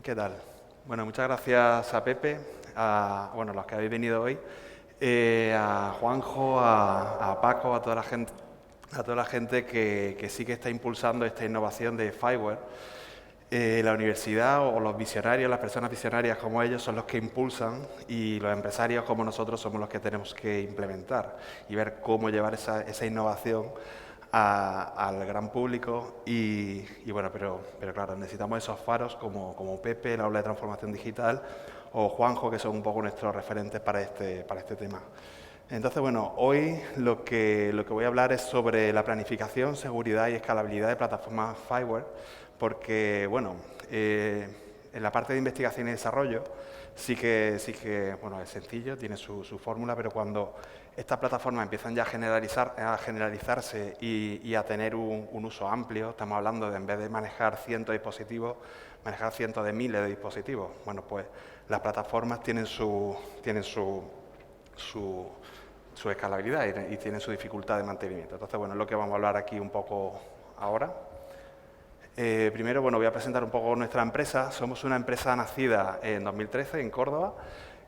¿Qué tal? Bueno, muchas gracias a Pepe, a los que habéis venido hoy, a Juanjo, a Paco, a toda la gente que sí que está impulsando esta innovación de Fireware. La universidad o los visionarios, las personas visionarias como ellos son los que impulsan y los empresarios como nosotros somos los que tenemos que implementar y ver cómo llevar esa innovación al gran público pero claro, necesitamos esos faros como Pepe, la Aula de Transformación Digital, o Juanjo, que son un poco nuestros referentes para este tema. Entonces, bueno, hoy lo que voy a hablar es sobre la planificación, seguridad y escalabilidad de plataformas Fireware, porque, en la parte de investigación y desarrollo sí que bueno, es sencillo, tiene su fórmula, pero cuando estas plataformas empiezan ya a generalizarse y a tener un uso amplio, estamos hablando de, en vez de manejar cientos de dispositivos, manejar cientos de miles de dispositivos. Bueno, pues las plataformas tienen su escalabilidad y tienen su dificultad de mantenimiento. Entonces, bueno, es lo que vamos a hablar aquí un poco ahora. Primero, bueno, voy a presentar un poco nuestra empresa. Somos una empresa nacida en 2013 en Córdoba.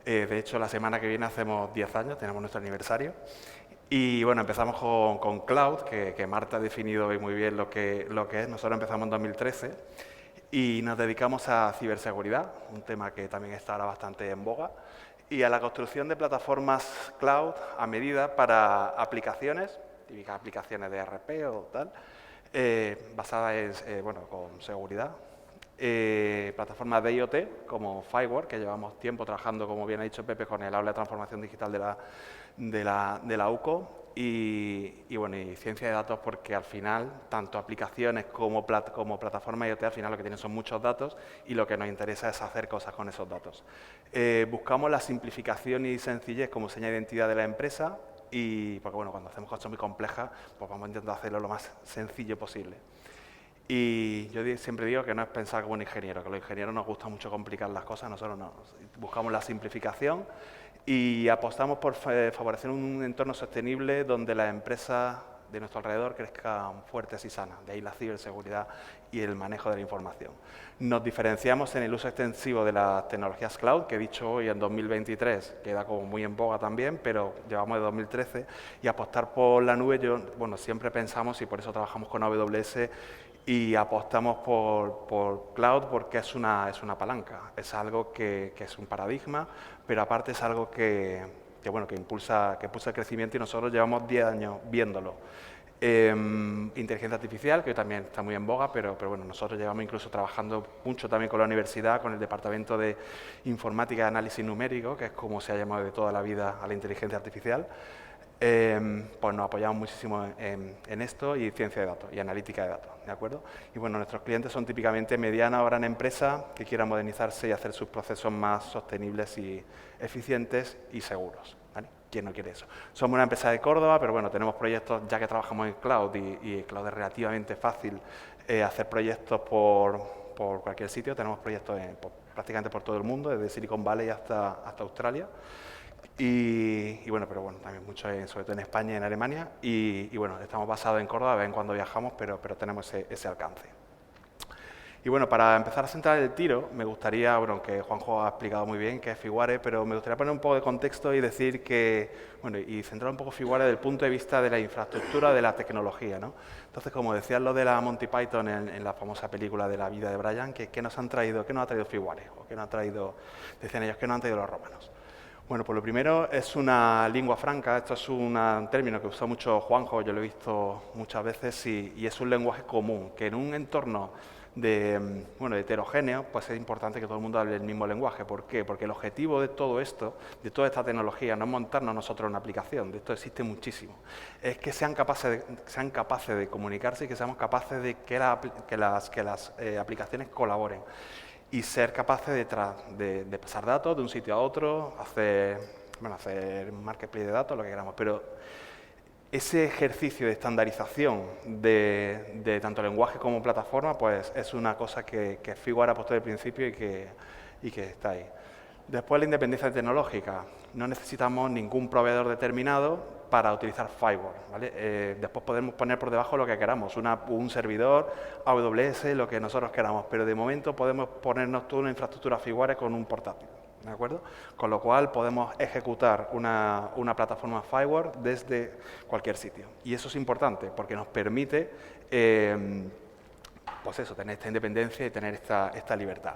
De hecho, la semana que viene hacemos 10 años, tenemos nuestro aniversario. Y bueno, empezamos con Cloud, que Marta ha definido hoy muy bien lo que es. Nosotros empezamos en 2013 y nos dedicamos a ciberseguridad, un tema que también está ahora bastante en boga, y a la construcción de plataformas cloud a medida para aplicaciones, típicas aplicaciones de ERP o tal, basadas con seguridad. Plataformas de IoT como Fireware, que llevamos tiempo trabajando, como bien ha dicho Pepe, con el Aula de Transformación Digital de la UCO, y ciencia de datos, porque al final, tanto aplicaciones como plataformas IoT, al final lo que tienen son muchos datos y lo que nos interesa es hacer cosas con esos datos. Buscamos la simplificación y sencillez como seña de identidad de la empresa, porque cuando hacemos cosas muy complejas, pues vamos a intentar hacerlo lo más sencillo posible. Y yo siempre digo que no es pensar como un ingeniero, que los ingenieros nos gusta mucho complicar las cosas, nosotros no. Buscamos la simplificación y apostamos por favorecer un entorno sostenible donde las empresas de nuestro alrededor crezcan fuertes y sanas. De ahí la ciberseguridad y el manejo de la información. Nos diferenciamos en el uso extensivo de las tecnologías cloud, que he dicho hoy en 2023, queda como muy en boga también, pero llevamos de 2013, y apostar por la nube. Siempre pensamos, y por eso trabajamos con AWS, y apostamos por cloud porque es una palanca, es algo que es un paradigma, pero aparte es algo que impulsa el crecimiento, y nosotros llevamos 10 años viéndolo. Inteligencia artificial, que también está muy en boga, pero nosotros llevamos incluso trabajando mucho también con la universidad, con el Departamento de Informática y Análisis Numérico, que es como se ha llamado de toda la vida a la inteligencia artificial. Pues nos apoyamos muchísimo en esto, y ciencia de datos y analítica de datos, ¿de acuerdo? Y nuestros clientes son típicamente medianas o gran empresas que quieran modernizarse y hacer sus procesos más sostenibles y eficientes y seguros, ¿vale? ¿Quién no quiere eso? Somos una empresa de Córdoba, pero tenemos proyectos, ya que trabajamos en cloud, y cloud es relativamente fácil hacer proyectos por cualquier sitio. Tenemos proyectos prácticamente por todo el mundo, desde Silicon Valley hasta Australia. También mucho, sobre todo en España y en Alemania, estamos basados en Córdoba, de vez en cuando viajamos, pero tenemos ese alcance. Y para empezar a centrar el tiro, me gustaría, aunque Juanjo ha explicado muy bien qué es Fireware, pero me gustaría poner un poco de contexto y decir y centrar un poco Fireware desde el punto de vista de la infraestructura, de la tecnología, ¿no? Entonces, como decían lo de la Monty Python en la famosa película de la vida de Brian, ¿qué nos ha traído Fireware? ¿O qué nos ha traído, decían ellos, qué nos han traído los romanos? Pues lo primero es una lingua franca. Esto es un término que usa mucho Juanjo, yo lo he visto muchas veces, y es un lenguaje común, que en un entorno de heterogéneo, pues es importante que todo el mundo hable el mismo lenguaje. ¿Por qué? Porque el objetivo de todo esto, de toda esta tecnología, no es montarnos nosotros una aplicación, de esto existe muchísimo, es que sean capaces de comunicarse, y que seamos capaces de que las aplicaciones colaboren, y ser capaces de pasar datos de un sitio a otro, hacer marketplace de datos, lo que queramos. Pero ese ejercicio de estandarización de tanto lenguaje como plataforma, pues es una cosa que Fireware apostó desde el principio y que está ahí. Después, la independencia tecnológica. No necesitamos ningún proveedor determinado para utilizar firewall, ¿vale? Después podemos poner por debajo lo que queramos, un servidor, AWS, lo que nosotros queramos, pero de momento podemos ponernos toda una infraestructura firewall con un portátil, ¿de acuerdo? Con lo cual podemos ejecutar una plataforma firewall desde cualquier sitio. Y eso es importante porque nos permite pues eso, tener esta independencia y tener esta libertad.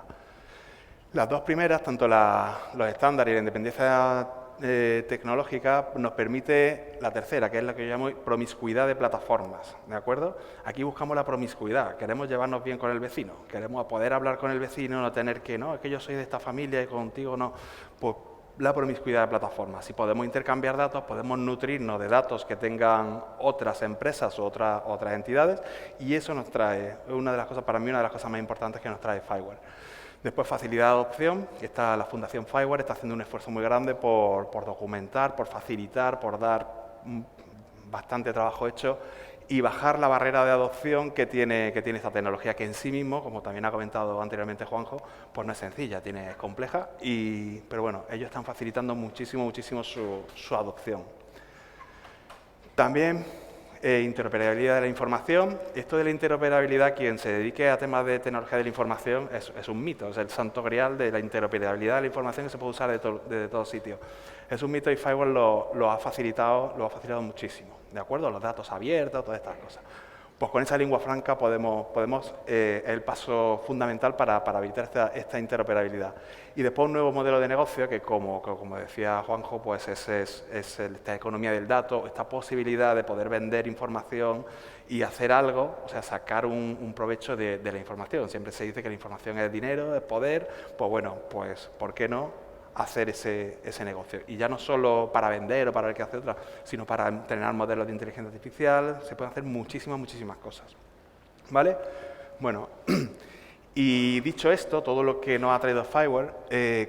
Las dos primeras, tanto los estándares y la independencia tecnológica, nos permite la tercera, que es la que yo llamo promiscuidad de plataformas, ¿de acuerdo? Aquí buscamos la promiscuidad, queremos llevarnos bien con el vecino, queremos poder hablar con el vecino, no tener que, no, es que yo soy de esta familia y contigo no. Pues la promiscuidad de plataformas. Si podemos intercambiar datos, podemos nutrirnos de datos que tengan otras empresas o otras entidades, y eso nos trae, una de las cosas, para mí, una de las cosas más importantes que nos trae firewall. Después, facilidad de adopción. La Fundación Firewall está haciendo un esfuerzo muy grande por documentar, por facilitar, por dar bastante trabajo hecho y bajar la barrera de adopción que tiene esta tecnología, que en sí mismo, como también ha comentado anteriormente Juanjo, pues no es sencilla, es compleja, pero bueno, ellos están facilitando muchísimo su adopción. También interoperabilidad de la información. Esto de la interoperabilidad, quien se dedique a temas de tecnología de la información, es un mito, es el santo grial de la interoperabilidad de la información que se puede usar desde todos sitios. Es un mito y Firewall lo ha facilitado muchísimo, ¿de acuerdo? Los datos abiertos, todas estas cosas. Pues con esa lengua franca podemos el paso fundamental para evitar esta interoperabilidad. Y después un nuevo modelo de negocio que, como decía Juanjo, pues es esta economía del dato, esta posibilidad de poder vender información y hacer algo, o sea, sacar un provecho de la información. Siempre se dice que la información es dinero, es poder, pues bueno, pues ¿por qué no hacer ese negocio? Y ya no solo para vender o para ver qué hace otra, sino para entrenar modelos de inteligencia artificial. Se pueden hacer muchísimas cosas, ¿vale? Bueno, y dicho esto, todo lo que nos ha traído Firewall,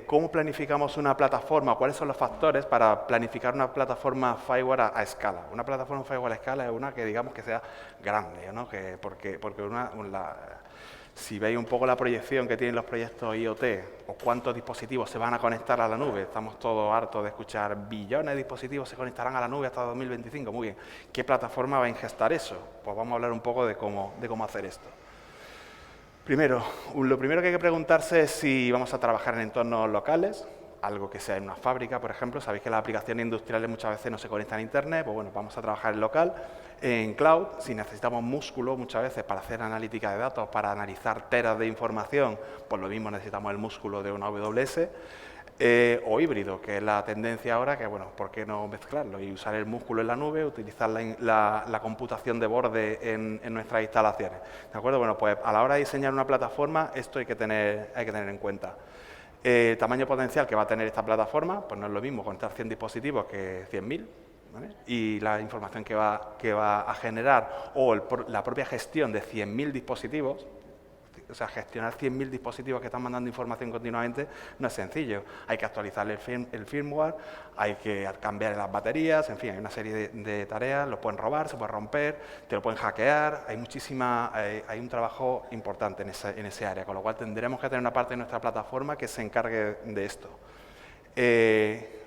¿cómo planificamos una plataforma? ¿Cuáles son los factores para planificar una plataforma Firewall a escala? Una plataforma Firewall a escala es una que digamos que sea grande, ¿no? Porque si veis un poco la proyección que tienen los proyectos IoT o cuántos dispositivos se van a conectar a la nube, estamos todos hartos de escuchar billones de dispositivos se conectarán a la nube hasta 2025. Muy bien, ¿qué plataforma va a ingestar eso? Pues vamos a hablar un poco de cómo hacer esto. Lo primero que hay que preguntarse es si vamos a trabajar en entornos locales, algo que sea en una fábrica, por ejemplo. Sabéis que las aplicaciones industriales muchas veces no se conectan a Internet, pues bueno, vamos a trabajar en local. En cloud, si necesitamos músculo muchas veces para hacer analítica de datos, para analizar teras de información, pues lo mismo necesitamos el músculo de una AWS. O híbrido, que es la tendencia ahora, que bueno, ¿por qué no mezclarlo? Y usar el músculo en la nube, utilizar la computación de borde en nuestras instalaciones. ¿De acuerdo? Bueno, pues a la hora de diseñar una plataforma, esto hay que tener en cuenta. Tamaño potencial que va a tener esta plataforma, pues no es lo mismo conectar 100 dispositivos que 100.000, ¿vale? Y la información que va a generar o la propia gestión de 100.000 dispositivos, o sea, gestionar 100.000 dispositivos que están mandando información continuamente no es sencillo. Hay que actualizar el firmware, hay que cambiar las baterías, en fin, hay una serie de tareas, lo pueden robar, se puede romper, te lo pueden hackear, hay un trabajo importante en ese área, con lo cual tendremos que tener una parte de nuestra plataforma que se encargue de esto.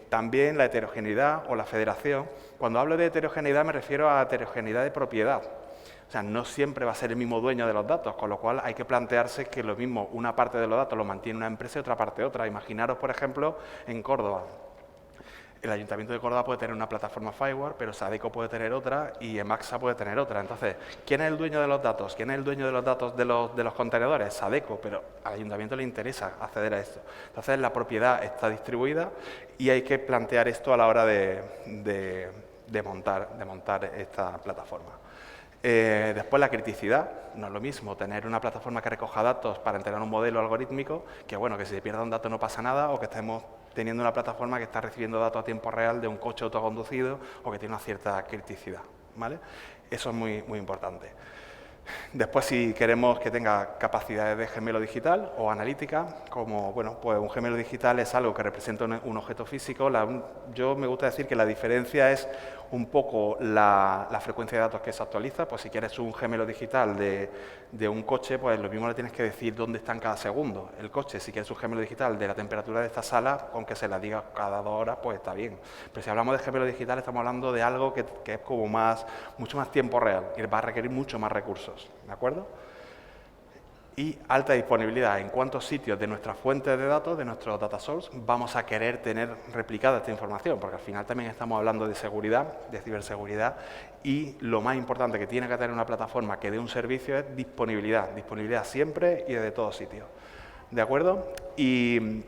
También la heterogeneidad o la federación. Cuando hablo de heterogeneidad me refiero a heterogeneidad de propiedad. O sea, no siempre va a ser el mismo dueño de los datos, con lo cual hay que plantearse que lo mismo, una parte de los datos lo mantiene una empresa y otra parte otra. Imaginaros, por ejemplo, en Córdoba. El Ayuntamiento de Córdoba puede tener una plataforma Firewall, pero Sadeco puede tener otra y Emaxa puede tener otra. Entonces, ¿quién es el dueño de los datos? ¿Quién es el dueño de los datos de los contenedores? Sadeco, pero al Ayuntamiento le interesa acceder a esto. Entonces, la propiedad está distribuida y hay que plantear esto a la hora de montar esta plataforma. Después la criticidad, no es lo mismo tener una plataforma que recoja datos para entrenar un modelo algorítmico que, bueno, que si se pierde un dato no pasa nada, o que estemos teniendo una plataforma que está recibiendo datos a tiempo real de un coche autoconducido o que tiene una cierta criticidad, ¿vale? Eso es muy importante. Después, si queremos que tenga capacidades de gemelo digital o analítica, como, bueno, pues un gemelo digital es algo que representa un objeto físico. Yo me gusta decir que la diferencia es un poco la frecuencia de datos que se actualiza. Pues si quieres un gemelo digital de un coche, pues lo mismo le tienes que decir dónde está en cada segundo el coche. Si quieres un gemelo digital de la temperatura de esta sala, aunque se la diga cada 2 horas, pues está bien. Pero si hablamos de gemelo digital, estamos hablando de algo que es como mucho más tiempo real y va a requerir mucho más recursos, ¿de acuerdo? Y alta disponibilidad. En cuántos sitios de nuestras fuentes de datos, de nuestros data source, vamos a querer tener replicada esta información, porque al final también estamos hablando de seguridad, de ciberseguridad, y lo más importante que tiene que tener una plataforma que dé un servicio es disponibilidad. Disponibilidad siempre y desde todos sitios. ¿De acuerdo? Y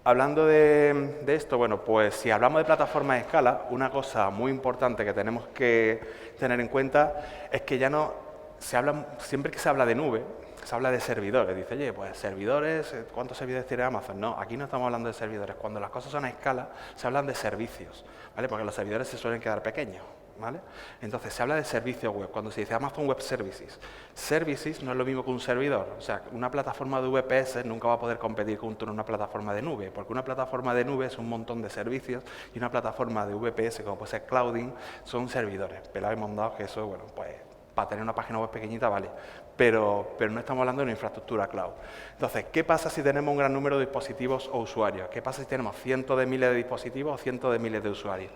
hablando de esto, bueno, pues si hablamos de plataformas de escala, una cosa muy importante que tenemos que tener en cuenta es que ya no se habla, siempre que se habla de nube, se habla de servidores. Dice, oye, pues servidores, ¿cuántos servidores tiene Amazon? No, aquí no estamos hablando de servidores. Cuando las cosas son a escala, se hablan de servicios, ¿vale? Porque los servidores se suelen quedar pequeños, ¿vale? Entonces, se habla de servicios web. Cuando se dice Amazon Web Services, Services no es lo mismo que un servidor. O sea, una plataforma de VPS nunca va a poder competir con una plataforma de nube, porque una plataforma de nube es un montón de servicios y una plataforma de VPS, como puede ser Clouding, son servidores. Pero hemos dado que eso, bueno, pues para tener una página web pequeñita vale, pero no estamos hablando de una infraestructura cloud. Entonces, ¿qué pasa si tenemos un gran número de dispositivos o usuarios? ¿Qué pasa si tenemos cientos de miles de dispositivos o cientos de miles de usuarios?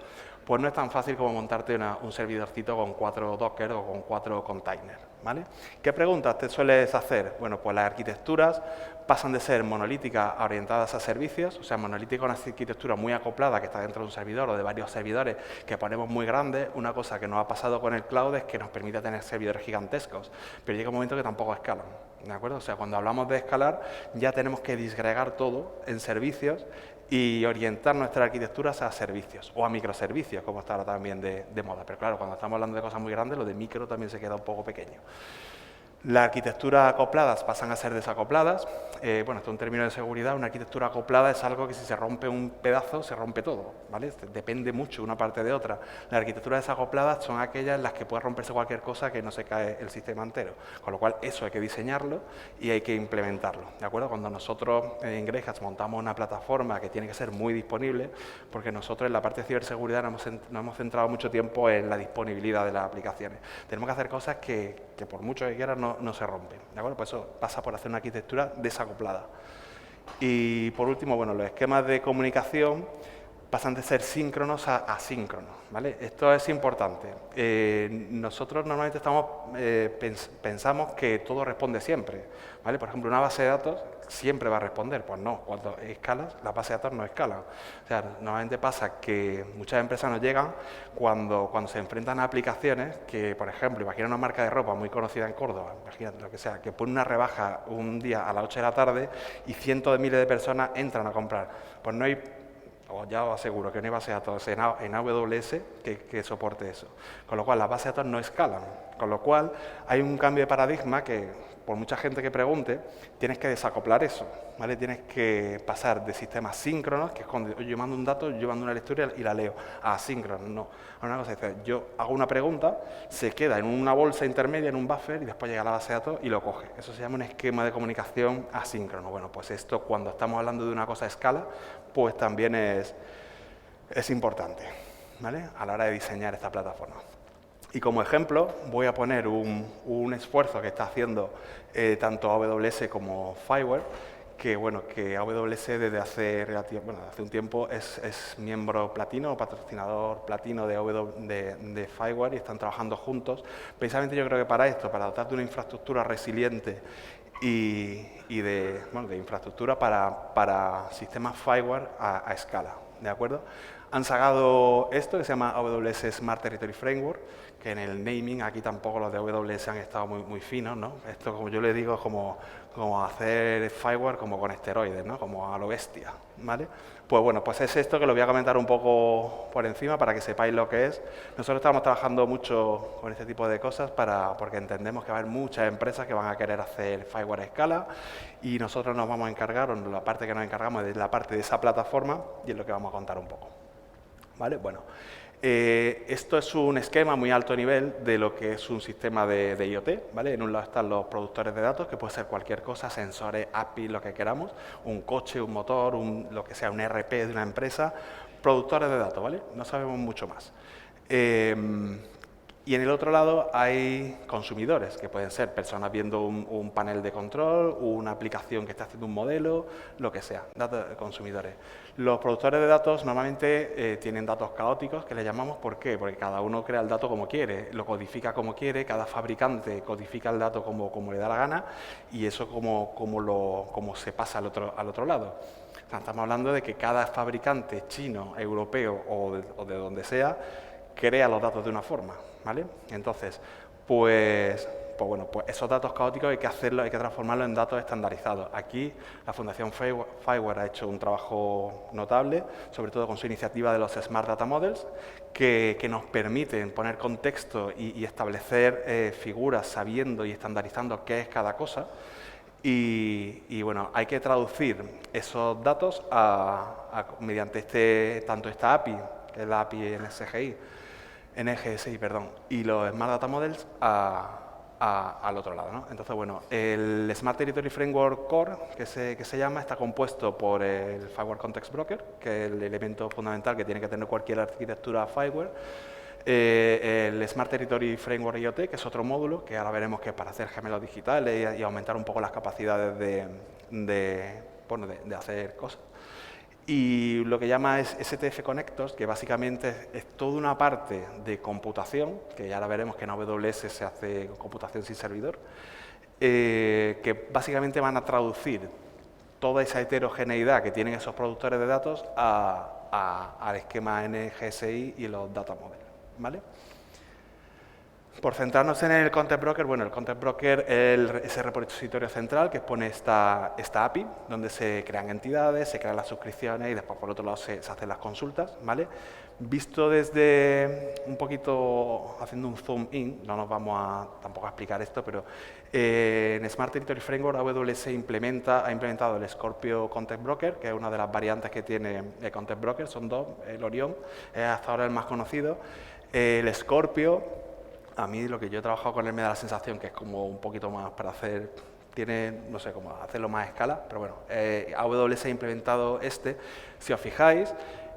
Pues no es tan fácil como montarte un servidorcito con 4 Docker o con 4 containers, ¿vale? ¿Qué preguntas te sueles hacer? Bueno, pues las arquitecturas pasan de ser monolíticas orientadas a servicios, o sea, monolítica una arquitectura muy acoplada que está dentro de un servidor o de varios servidores que ponemos muy grandes. Una cosa que nos ha pasado con el cloud es que nos permite tener servidores gigantescos, pero llega un momento que tampoco escalan, ¿de acuerdo? O sea, cuando hablamos de escalar, ya tenemos que disgregar todo en servicios y orientar nuestras arquitecturas a servicios o a microservicios, como está ahora también de moda. Pero claro, cuando estamos hablando de cosas muy grandes, lo de micro también se queda un poco pequeño. Las arquitecturas acopladas pasan a ser desacopladas. Bueno, esto es un término de seguridad. Una arquitectura acoplada es algo que si se rompe un pedazo, se rompe todo, ¿vale? Depende mucho una parte de otra. Las arquitecturas desacopladas son aquellas en las que puede romperse cualquier cosa que no se cae el sistema entero. Con lo cual, eso hay que diseñarlo y hay que implementarlo, ¿de acuerdo? Cuando nosotros en Greyhats montamos una plataforma que tiene que ser muy disponible, porque nosotros en la parte de ciberseguridad nos hemos centrado mucho tiempo en la disponibilidad de las aplicaciones. Tenemos que hacer cosas que por mucho que quieras no se rompen, ¿de acuerdo? Pues eso pasa por hacer una arquitectura desacoplada. Y por último, bueno, los esquemas de comunicación pasan de ser síncronos a asíncronos, ¿vale? Esto es importante. Nosotros normalmente pensamos que todo responde siempre, ¿vale? Por ejemplo, una base de datos siempre va a responder. Pues no, cuando escalas, las bases de datos no escalan. O sea, normalmente pasa que muchas empresas nos llegan cuando se enfrentan a aplicaciones que, por ejemplo, imagina una marca de ropa muy conocida en Córdoba, imagínate lo que sea, que pone una rebaja un día a las 8 de la tarde y cientos de miles de personas entran a comprar. Pues no hay, ya os aseguro que no hay base de datos en AWS que soporte eso. Con lo cual, las bases de datos no escalan. Con lo cual, hay un cambio de paradigma que, por mucha gente que pregunte, tienes que desacoplar eso, ¿vale? Tienes que pasar de sistemas síncronos, que es cuando yo mando un dato, yo mando una lectura y la leo, a asíncronos, no. Una cosa es, yo hago una pregunta, se queda en una bolsa intermedia, en un buffer, y después llega a la base de datos y lo coge. Eso se llama un esquema de comunicación asíncrono. Bueno, pues esto, cuando estamos hablando de una cosa a escala, pues también es importante, ¿vale? A la hora de diseñar esta plataforma. Y como ejemplo voy a poner un esfuerzo que está haciendo tanto AWS como Fireware, que AWS desde hace un tiempo es miembro platino o patrocinador platino de Fireware y están trabajando juntos. Precisamente yo creo que para esto, para dotar de una infraestructura resiliente y de infraestructura para sistemas Fireware a escala, ¿de acuerdo? Han sacado esto que se llama AWS Smart Territory Framework, que en el naming aquí tampoco los de AWS han estado muy finos, ¿no? Esto, como yo le digo, es como hacer Fireware como con esteroides, ¿no? Como a lo bestia, ¿vale? Pues bueno, pues es esto que lo voy a comentar un poco por encima para que sepáis lo que es. Nosotros estamos trabajando mucho con este tipo de cosas porque entendemos que va a haber muchas empresas que van a querer hacer Fireware a escala y nosotros nos vamos a encargar, o la parte que nos encargamos es la parte de esa plataforma y es lo que vamos a contar un poco. ¿Vale? Bueno, esto es un esquema muy alto nivel de lo que es un sistema de IoT, ¿vale? En un lado están los productores de datos, que puede ser cualquier cosa, sensores, API, lo que queramos, un coche, un motor, lo que sea, un ERP de una empresa, productores de datos, ¿vale? No sabemos mucho más. Y en el otro lado hay consumidores, que pueden ser personas viendo un panel de control, una aplicación que está haciendo un modelo, lo que sea, datos de consumidores. Los productores de datos normalmente tienen datos caóticos, que le llamamos. ¿Por qué? Porque cada uno crea el dato como quiere, lo codifica como quiere, cada fabricante codifica el dato como le da la gana, y eso como se pasa al otro lado. O sea, estamos hablando de que cada fabricante chino, europeo o de donde sea, crea los datos de una forma, ¿vale? Entonces, pues esos datos caóticos hay que transformarlos en datos estandarizados. Aquí la Fundación FIWARE ha hecho un trabajo notable, sobre todo con su iniciativa de los Smart Data Models, que nos permiten poner contexto y establecer figuras sabiendo y estandarizando qué es cada cosa. Y bueno, hay que traducir esos datos mediante tanto esta API, que es la API NGSI, y los Smart Data Models al otro lado, ¿no? Entonces, bueno, el Smart Territory Framework Core, que se llama, está compuesto por el Fireware Context Broker, que es el elemento fundamental que tiene que tener cualquier arquitectura fireware. El Smart Territory Framework IoT, que es otro módulo, que ahora veremos que es para hacer gemelos digitales y aumentar un poco las capacidades de hacer cosas. Y lo que llama es STF Connectors, que básicamente es toda una parte de computación, que ya ahora veremos que en AWS se hace computación sin servidor, que básicamente van a traducir toda esa heterogeneidad que tienen esos productores de datos al esquema NGSI y los data models, ¿vale? Por centrarnos en el Content Broker, bueno, el Content Broker es ese repositorio central que pone esta API, donde se crean entidades, se crean las suscripciones y después por otro lado se hacen las consultas, ¿vale? Visto desde un poquito, haciendo un zoom in, no nos vamos tampoco a explicar esto, pero en Smart Territory Framework AWS ha implementado el Scorpio Content Broker, que es una de las variantes que tiene el Content Broker, son dos, el Orion es hasta ahora el más conocido, el Scorpio. A mí lo que yo he trabajado con él me da la sensación que es como un poquito más para hacer, no sé, como hacerlo más a escala, pero bueno, AWS ha implementado si os fijáis,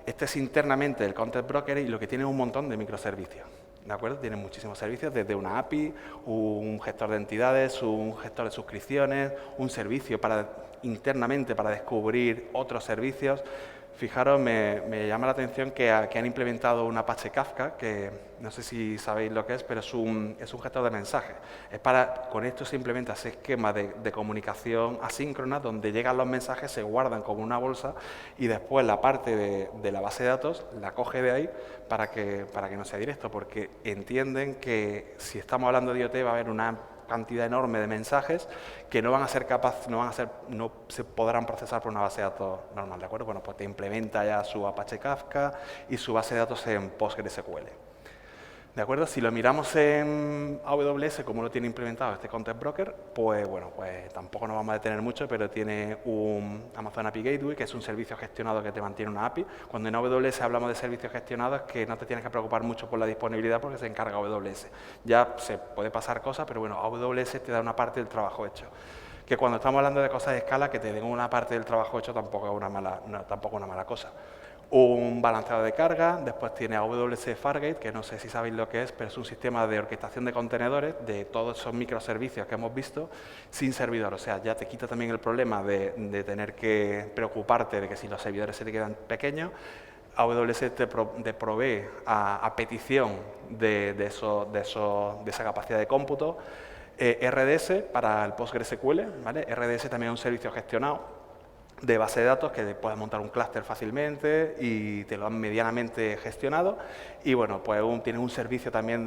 este es internamente el Content Broker y lo que tiene es un montón de microservicios, ¿de acuerdo? Tiene muchísimos servicios, desde una API, un gestor de entidades, un gestor de suscripciones, un servicio internamente para descubrir otros servicios. Fijaros, me llama la atención que han implementado un Apache Kafka, que no sé si sabéis lo que es, pero es un gestor de mensajes. Con esto se implementa ese esquema de comunicación asíncrona, donde llegan los mensajes, se guardan como una bolsa y después la parte de la base de datos la coge de ahí para que no sea directo, porque entienden que si estamos hablando de IoT va a haber una cantidad enorme de mensajes que no se podrán procesar por una base de datos normal, ¿de acuerdo? Bueno, pues te implementa ya su Apache Kafka y su base de datos en PostgreSQL. ¿De acuerdo? Si lo miramos en AWS, como lo tiene implementado este Content Broker, pues bueno, pues tampoco nos vamos a detener mucho, pero tiene un Amazon API Gateway, que es un servicio gestionado que te mantiene una API. Cuando en AWS hablamos de servicios gestionados, es que no te tienes que preocupar mucho por la disponibilidad porque se encarga AWS. Ya se puede pasar cosas, pero bueno, AWS te da una parte del trabajo hecho. Que cuando estamos hablando de cosas de escala, que te den una parte del trabajo hecho tampoco es una mala cosa. Un balanceador de carga, después tiene AWS Fargate, que no sé si sabéis lo que es, pero es un sistema de orquestación de contenedores de todos esos microservicios que hemos visto sin servidor. O sea, ya te quita también el problema de tener que preocuparte de que si los servidores se te quedan pequeños, AWS te provee a petición de esa capacidad de cómputo. RDS para el PostgreSQL, ¿vale? RDS también es un servicio gestionado de base de datos que puedes montar un clúster fácilmente y te lo han medianamente gestionado. Y bueno, pues tiene un servicio también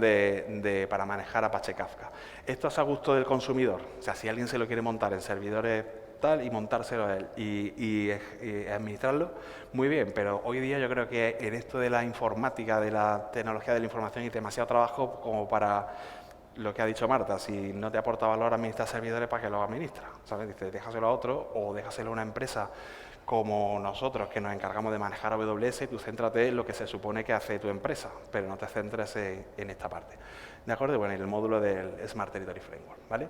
para manejar Apache Kafka. Esto es a gusto del consumidor. O sea, si alguien se lo quiere montar en servidores tal y montárselo a él y administrarlo, muy bien. Pero hoy día yo creo que en esto de la informática, de la tecnología de la información, hay demasiado trabajo como para lo que ha dicho Marta, si no te aporta valor administrar servidores, ¿para qué los administras? ¿Sabes? Dice, déjaselo a otro o déjaselo a una empresa como nosotros, que nos encargamos de manejar AWS, tú céntrate en lo que se supone que hace tu empresa, pero no te centres en esta parte. ¿De acuerdo? Bueno, en el módulo del Smart Territory Framework, ¿vale?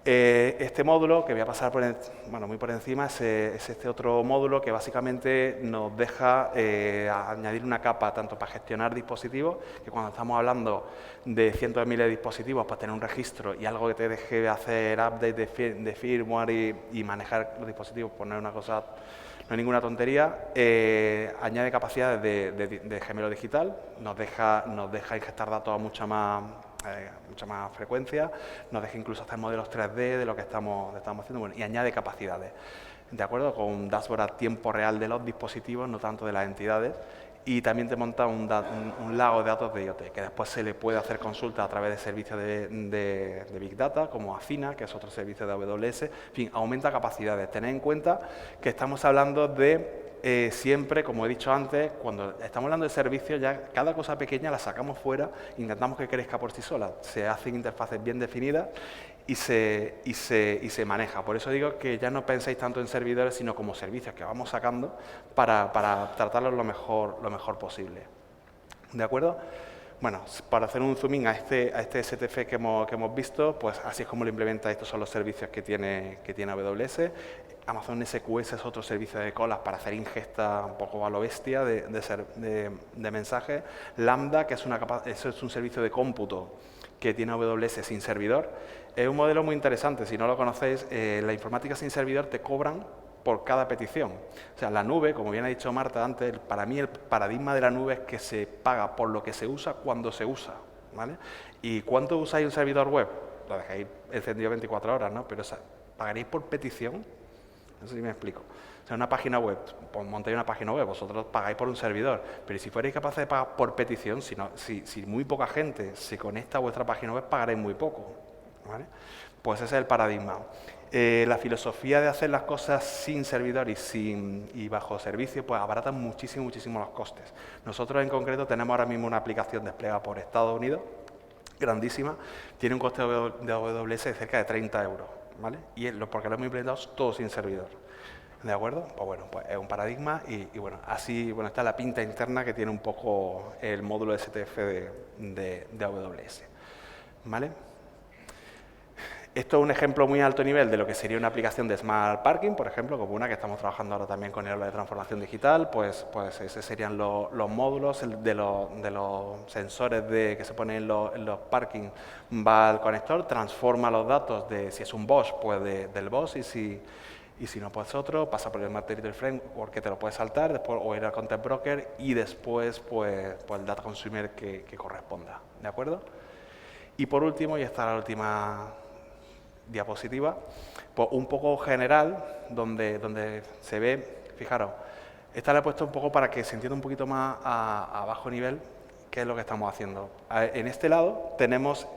Este módulo, que voy a pasar muy por encima, es este otro módulo que básicamente nos deja añadir una capa tanto para gestionar dispositivos, que cuando estamos hablando de cientos de miles de dispositivos, para tener un registro y algo que te deje hacer update de firmware y manejar los dispositivos, poner una cosa, no hay ninguna tontería, añade capacidades de gemelo digital, nos deja ingestar datos a mucha más frecuencia, nos deja incluso hacer modelos 3D de lo que estamos haciendo, bueno, y añade capacidades, ¿de acuerdo? Con un dashboard a tiempo real de los dispositivos, no tanto de las entidades, y también te monta un lago de datos de IoT, que después se le puede hacer consulta a través de servicios de Big Data, como Afina, que es otro servicio de AWS, en fin, aumenta capacidades. Tened en cuenta que estamos hablando de siempre, como he dicho antes, cuando estamos hablando de servicios, ya cada cosa pequeña la sacamos fuera, intentamos que crezca por sí sola. Se hacen interfaces bien definidas y se maneja. Por eso digo que ya no penséis tanto en servidores, sino como servicios que vamos sacando para tratarlos lo mejor posible. ¿De acuerdo? Bueno, para hacer un zoom in a este STF que hemos visto, pues así es como lo implementa. Estos son los servicios que tiene AWS. Amazon SQS es otro servicio de colas para hacer ingesta un poco a lo bestia de mensajes. Lambda, que eso es un servicio de cómputo que tiene AWS sin servidor. Es un modelo muy interesante. Si no lo conocéis, la informática sin servidor te cobran por cada petición. O sea, la nube, como bien ha dicho Marta antes, para mí el paradigma de la nube es que se paga por lo que se usa cuando se usa, ¿vale? ¿Y cuánto usáis un servidor web? Lo dejáis encendido 24 horas, ¿no? Pero ¿pagaréis por petición? No sé si me explico. O sea, una página web, pues montáis una página web, vosotros pagáis por un servidor, pero si fuerais capaces de pagar por petición, si muy poca gente se conecta a vuestra página web, pagaréis muy poco, ¿vale? Pues ese es el paradigma. La filosofía de hacer las cosas sin servidor y bajo servicio, pues abarata muchísimo los costes. Nosotros en concreto tenemos ahora mismo una aplicación desplegada por Estados Unidos, grandísima, tiene un coste de AWS de cerca de 30 euros, ¿vale? Y porque lo hemos implementado todo sin servidor. ¿De acuerdo? Pues bueno, pues es un paradigma y bueno, así está la pinta interna que tiene un poco el módulo STF de AWS. ¿Vale? Esto es un ejemplo muy alto nivel de lo que sería una aplicación de Smart Parking, por ejemplo, como una que estamos trabajando ahora también con el área de transformación digital, pues esos serían los módulos de los sensores que se ponen en los parking. Va al conector, transforma los datos de si es un Bosch, pues del Bosch, y si no, pues otro, pasa por el Smart Territory Framework que te lo puedes saltar, después o ir al Content Broker y después pues el Data Consumer que corresponda, ¿de acuerdo? Y por último, y esta es la última diapositiva, pues un poco general, donde se ve, fijaros, esta la he puesto un poco para que se entienda un poquito más a bajo nivel qué es lo que estamos haciendo. En este lado tenemos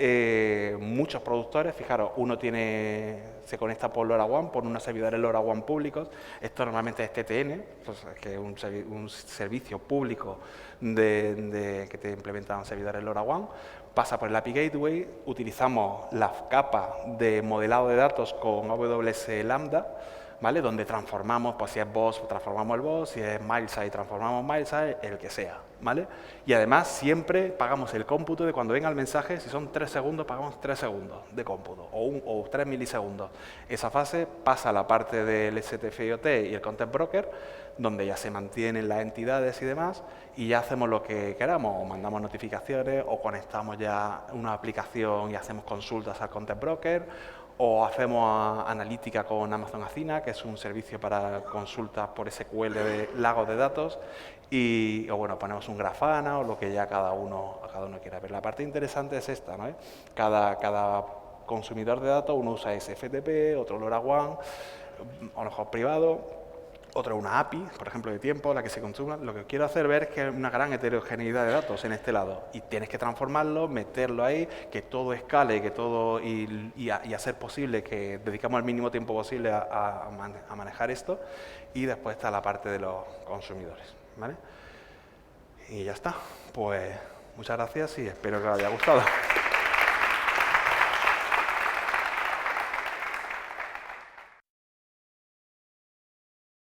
muchos productores, fijaros, uno se conecta por LoRaWAN, por unos servidores LoRaWAN públicos, esto normalmente es TTN, pues, que es un servicio público que te implementan servidores LoRaWAN, pasa por el API Gateway, utilizamos la capa de modelado de datos con AWS Lambda, ¿vale? Donde transformamos, pues si es Boss, transformamos el Boss, si es Milesize, transformamos Milesize, el que sea, ¿vale? Y además siempre pagamos el cómputo de cuando venga el mensaje, si son 3 segundos, pagamos 3 segundos de cómputo, o 3 milisegundos. Esa fase pasa a la parte del STF IoT y el Content Broker, donde ya se mantienen las entidades y demás, y ya hacemos lo que queramos, o mandamos notificaciones, o conectamos ya una aplicación y hacemos consultas al Content Broker, o hacemos analítica con Amazon Athena, que es un servicio para consultas por SQL de lagos de datos, o bueno, ponemos un Grafana o lo que ya cada uno quiera ver. La parte interesante es esta, ¿no? Cada consumidor de datos, uno usa SFTP, otro LoRaWAN, a lo mejor privado, otro una API, por ejemplo, de tiempo, la que se consuma. Lo que quiero hacer ver es que hay una gran heterogeneidad de datos en este lado y tienes que transformarlo, meterlo ahí, que todo escale, que todo y hacer posible que dedicamos el mínimo tiempo posible a manejar esto, y después está la parte de los consumidores, ¿vale? Y ya está. Pues muchas gracias y espero que os haya gustado.